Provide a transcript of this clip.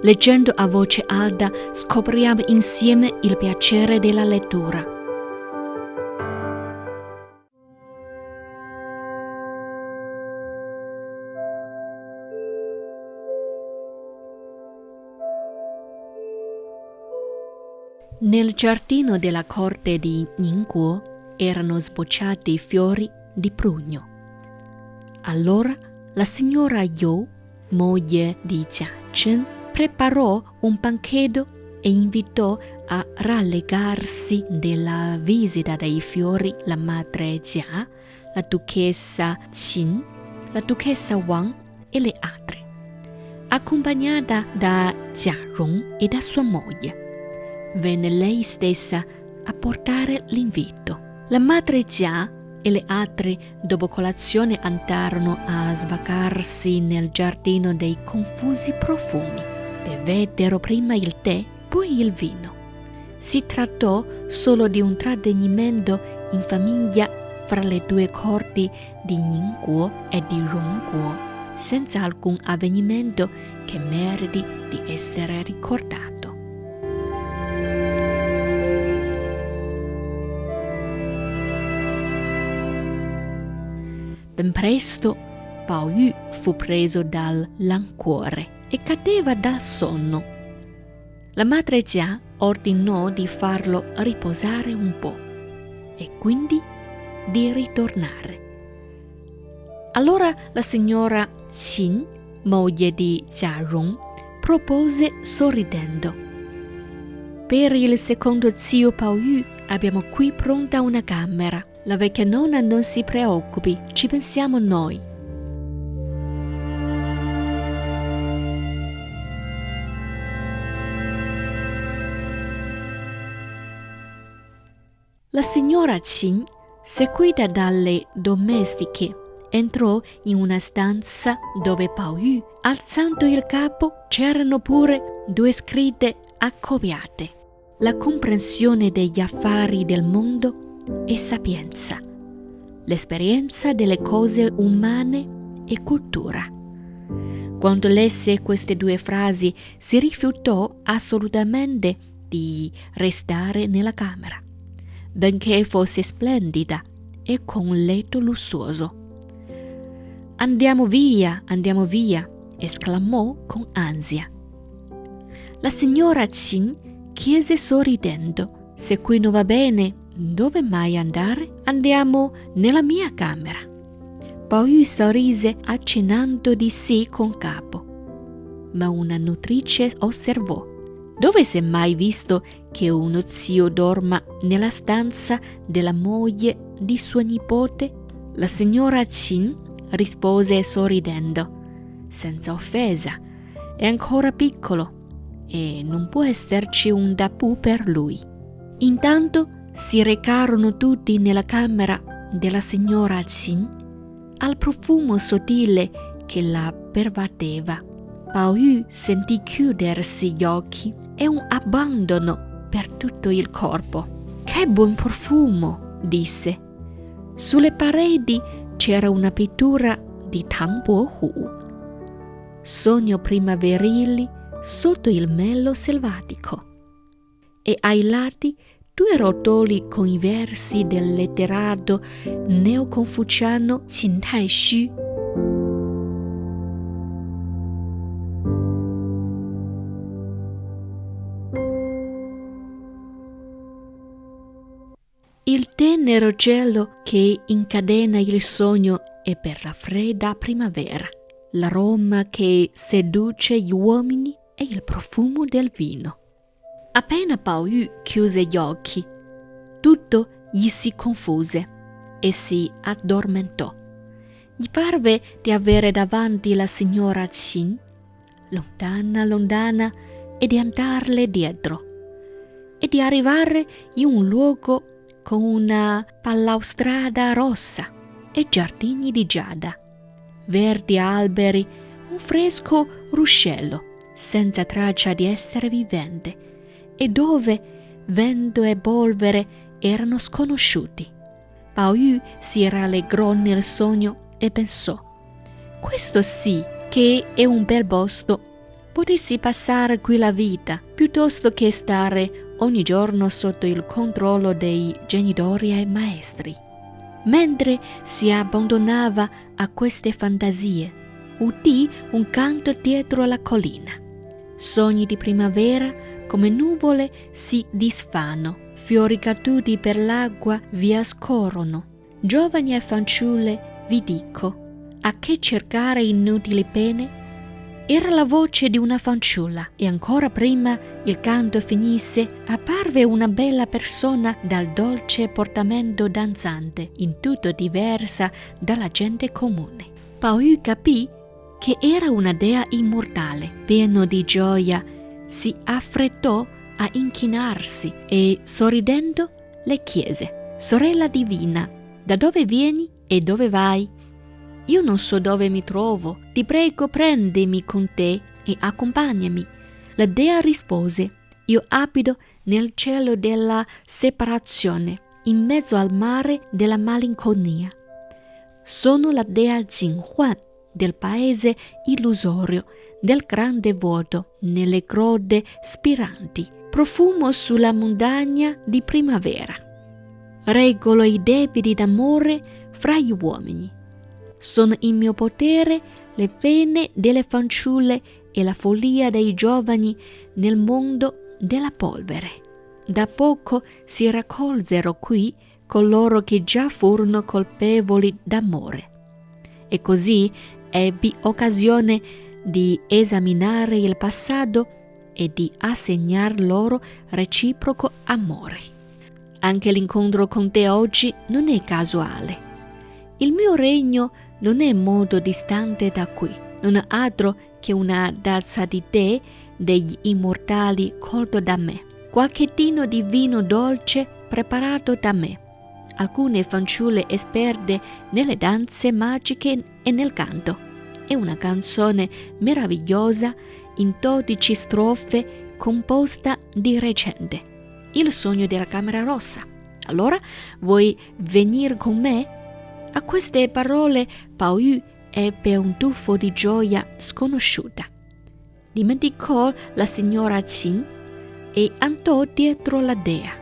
Leggendo a voce alta scopriamo insieme il piacere della lettura. Nel giardino della corte di Ningguo erano sbocciati fiori di prugno. Allora la signora You, moglie di Jia Zhen, preparò un banchetto e invitò a rallegarsi della visita dei fiori la madre Jia, la duchessa Qin, la duchessa Wang e le altre, accompagnata da Jia Rong e da sua moglie. Venne lei stessa a portare l'invito. La madre Jia e le altre dopo colazione andarono a svagarsi nel giardino dei confusi profumi. Bevettero prima il tè, poi il vino. Si trattò solo di un trattenimento in famiglia fra le due corti di Ningguo e di Rongguo, senza alcun avvenimento che meriti di essere ricordato. Ben presto Pao Yu fu preso dal languore e cadeva dal sonno. La madre Jia ordinò di farlo riposare un po' e quindi di ritornare. Allora la signora Qin, moglie di Jia Rong, propose sorridendo: «Per il secondo zio Pao Yu abbiamo qui pronta una camera. La vecchia nonna non si preoccupi, ci pensiamo noi». La signora Qin, seguita dalle domestiche, entrò in una stanza dove Pao Yu, alzando il capo, c'erano pure due scritte accoppiate: la comprensione degli affari del mondo e sapienza, l'esperienza delle cose umane e cultura. Quando lesse queste due frasi si rifiutò assolutamente di restare nella camera, benché fosse splendida e con un letto lussuoso. Andiamo via!» esclamò con ansia. La signora Qin chiese sorridendo: «Se qui non va bene, dove mai andare? Andiamo nella mia camera». Pao Yu sorrise accennando di sì con capo, ma una nutrice osservò: «Dove si è mai visto che uno zio dorma nella stanza della moglie di sua nipote?» La signora Qin rispose sorridendo: «Senza offesa, è ancora piccolo e non può esserci un tabù per lui». Intanto si recarono tutti nella camera della signora Qin. Al profumo sottile che la pervadeva, Pao Yu sentì chiudersi gli occhi e un abbandono per tutto il corpo. «Che buon profumo!» disse. Sulle pareti c'era una pittura di Tang Bohu, sogno primaverili sotto il melo selvatico, e ai lati due rotoli con i versi del letterato neoconfuciano Qin Tai Xu. Il tenero gelo che incadena il sogno è per la fredda primavera, l'aroma che seduce gli uomini e il profumo del vino. Appena Pao Yu chiuse gli occhi, tutto gli si confuse e si addormentò. Gli parve di avere davanti la signora Qin, lontana, e di andarle dietro, e di arrivare in un luogo con una balaustrata rossa e giardini di giada, verdi alberi, un fresco ruscello, senza traccia di essere vivente, e dove vento e polvere erano sconosciuti. Pao Yu si rallegrò nel sogno e pensò: «Questo sì che è un bel posto, potessi passare qui la vita piuttosto che stare ogni giorno sotto il controllo dei genitori e maestri. Mentre si abbandonava a queste fantasie, udì un canto dietro la collina. Sogni di primavera come nuvole si disfanno, fiori caduti per l'acqua via scorrono. Giovani e fanciulle, vi dico, a che cercare inutili pene? Era la voce di una fanciulla e ancora prima il canto finisse apparve una bella persona dal dolce portamento danzante, in tutto diversa dalla gente comune. Pao Yu capì che era una dea immortale. Pieno di gioia, si affrettò a inchinarsi e, sorridendo, le chiese: «Sorella divina, da dove vieni e dove vai?» «Io non so dove mi trovo, ti prego prendimi con te e accompagnami». La dea rispose: «Io abito nel cielo della separazione, in mezzo al mare della malinconia. Sono la dea Jinghuan del paese illusorio, del grande vuoto, nelle grotte spiranti. Profumo sulla montagna di primavera. Regolo i debiti d'amore fra gli uomini. Sono in mio potere le pene delle fanciulle e la follia dei giovani nel mondo della polvere. Da poco si raccolsero qui coloro che già furono colpevoli d'amore. E così ebbi occasione di esaminare il passato e di assegnar loro reciproco amore. Anche l'incontro con te oggi non è casuale. Il mio regno non è molto distante da qui, non è altro che una tazza di tè degli immortali colto da me, qualche tino di vino dolce preparato da me, alcune fanciulle esperte nelle danze magiche e nel canto, e una canzone meravigliosa in 12 strofe composta di recente, il sogno della Camera Rossa. Allora vuoi venire con me?» A queste parole Pao Yu ebbe un tuffo di gioia sconosciuta. Dimenticò la signora Qin e andò dietro la dea.